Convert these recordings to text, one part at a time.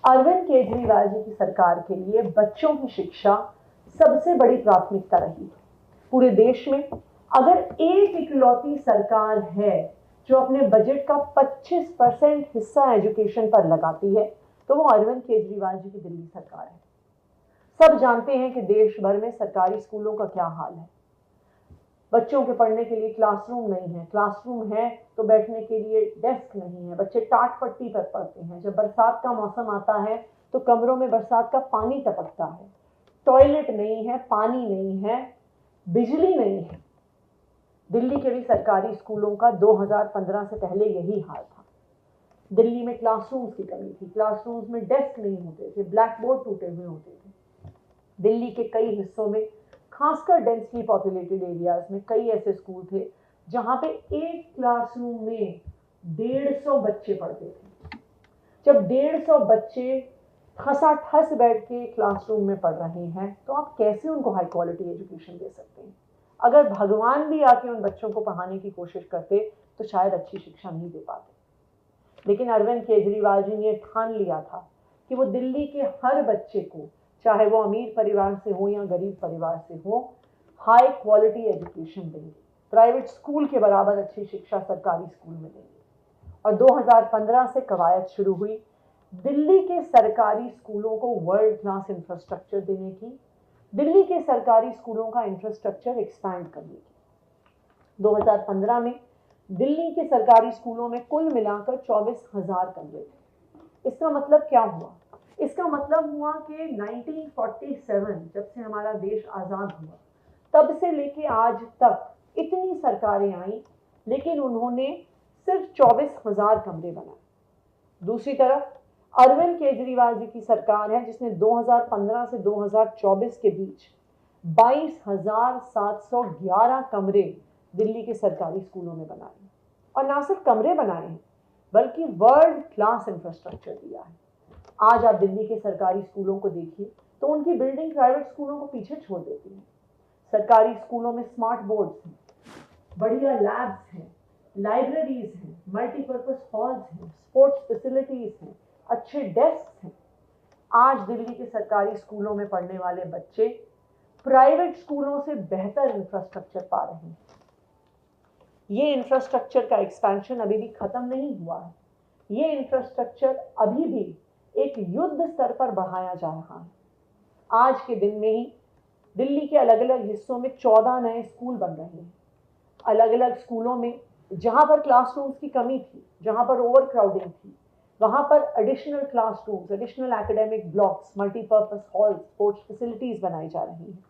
अरविंद केजरीवाल जी की सरकार के लिए बच्चों की शिक्षा सबसे बड़ी प्राथमिकता रही। पूरे देश में अगर एक इकलौती सरकार है जो अपने बजट का 25% हिस्सा एजुकेशन पर लगाती है तो वो अरविंद केजरीवाल जी की दिल्ली सरकार है। सब जानते हैं कि देश भर में सरकारी स्कूलों का क्या हाल है। बच्चों के पढ़ने के लिए क्लासरूम नहीं है, क्लासरूम है तो बैठने के लिए डेस्क नहीं है, बच्चे टाट पट्टी पर पढ़ते हैं। जब बरसात का मौसम आता है तो कमरों में बरसात का पानी टपकता है, टॉयलेट नहीं है, पानी नहीं है, बिजली नहीं है। दिल्ली के भी सरकारी स्कूलों का 2015 से पहले यही हाल था। दिल्ली में क्लासरूम्स की कमी थी, क्लासरूम्स में डेस्क नहीं होते थे, ब्लैक बोर्ड टूटे हुए होते थे। दिल्ली के कई हिस्सों में, खासकर डेंसली पॉपुलेटेड एरियाज में, कई ऐसे स्कूल थे जहां पे एक क्लासरूम में 150 बच्चे पढ़ते थे। जब 150 बच्चे ठसाठस बैठ के क्लासरूम में पढ़ रहे हैं तो आप कैसे उनको हाई क्वालिटी एजुकेशन दे सकते हैं? अगर भगवान भी आके उन बच्चों को पढ़ाने की कोशिश करते तो शायद अच्छी शिक्षा नहीं दे पाते। लेकिन अरविंद केजरीवाल जी ने ठान लिया था कि वो दिल्ली के हर बच्चे को, चाहे वो अमीर परिवार से हो या गरीब परिवार से हो, हाई क्वालिटी एजुकेशन देंगे। प्राइवेट स्कूल के बराबर अच्छी शिक्षा सरकारी स्कूल में देंगे। और 2015 से कवायद शुरू हुई दिल्ली के सरकारी स्कूलों को वर्ल्ड क्लास इंफ्रास्ट्रक्चर देने की, दिल्ली के सरकारी स्कूलों का इंफ्रास्ट्रक्चर एक्सपैंड करने की। 2015 में दिल्ली के सरकारी स्कूलों में कुल मिलाकर 24,000 कमरे थे। इसका मतलब क्या हुआ? इसका मतलब हुआ कि 1947 जब से हमारा देश आजाद हुआ तब से लेके आज तक इतनी सरकारें आई, लेकिन उन्होंने सिर्फ 24,000 कमरे बनाए। दूसरी तरफ अरविंद केजरीवाल जी की सरकार है जिसने 2015 से 2024 के बीच 22,711 कमरे दिल्ली के सरकारी स्कूलों में बनाए। और ना सिर्फ कमरे बनाए हैं बल्कि वर्ल्ड क्लास इंफ्रास्ट्रक्चर दिया है। आज आप दिल्ली के सरकारी स्कूलों को देखिए तो उनकी बिल्डिंग प्राइवेट स्कूलों को पीछे छोड़ देती है। सरकारी स्कूलों में स्मार्ट बोर्ड्स हैं, बढ़िया लैब्स हैं, लाइब्रेरीज हैं, मल्टीपर्पज हॉल्स हैं, स्पोर्ट्स फैसिलिटीज हैं, अच्छे डेस्क हैं। आज दिल्ली के सरकारी स्कूलों में पढ़ने वाले बच्चे प्राइवेट स्कूलों से बेहतर इंफ्रास्ट्रक्चर पा रहे हैं। ये इंफ्रास्ट्रक्चर का एक्सपेंशन अभी भी खत्म नहीं हुआ है। ये इंफ्रास्ट्रक्चर अभी भी एक युद्ध स्तर पर बढ़ाया जा रहा है। आज के दिन में ही दिल्ली के अलग अलग हिस्सों में 14 नए स्कूल बन रहे हैं। अलग अलग स्कूलों में जहां पर क्लासरूम्स की कमी थी, जहां पर ओवर क्राउडिंग थी, वहां पर additional classrooms, additional academic blocks, multipurpose halls, sports facilities बनाई जा रही हैं।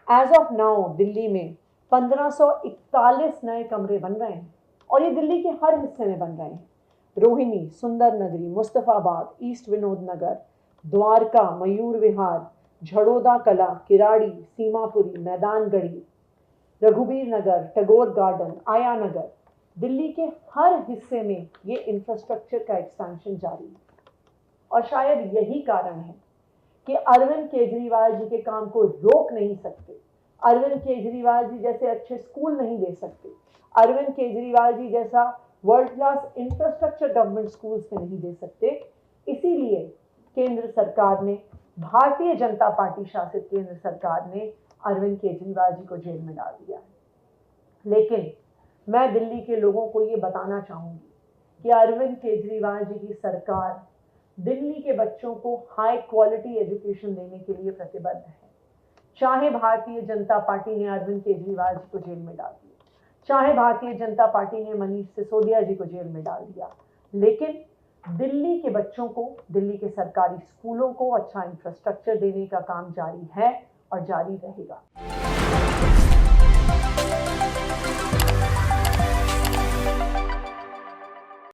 एज ऑफ नाउ दिल्ली में 1541 नए कमरे बन रहे हैं और ये दिल्ली के हर हिस्से में बन रहे हैं। रोहिणी, सुंदर नगरी, मुस्तफाबाद, ईस्ट विनोद नगर, द्वारका, मयूर विहार, झड़ोदा कला, किराड़ी, सीमापुरी, मैदानगढ़ी, रघुबीर नगर, टैगोर गार्डन, आया नगर, दिल्ली के हर हिस्से में ये इंफ्रास्ट्रक्चर का एक्सपेंशन जारी है। और शायद यही कारण है कि अरविंद केजरीवाल जी के काम को रोक नहीं सकते, अरविंद केजरीवाल जी जैसे अच्छे स्कूल नहीं दे सकते, अरविंद केजरीवाल जी जैसा world class infrastructure government schools में नहीं दे सकते। इसीलिए केंद्र सरकार ने, भारतीय जनता पार्टी शासित केंद्र सरकार ने अरविंद केजरीवाल जी को जेल में डाल दिया है। लेकिन मैं दिल्ली के लोगों को ये बताना चाहूंगी कि अरविंद केजरीवाल जी की सरकार दिल्ली के बच्चों को हाई क्वालिटी एजुकेशन देने के लिए प्रतिबद्ध है। चाहे भारतीय जनता पार्टी ने अरविंद केजरीवाल जी को जेल में डाल दिया, चाहे भारतीय जनता पार्टी ने मनीष सिसोदिया जी को जेल में डाल दिया, लेकिन दिल्ली के बच्चों को, दिल्ली के सरकारी स्कूलों को अच्छा इंफ्रास्ट्रक्चर देने का काम जारी है और जारी रहेगा।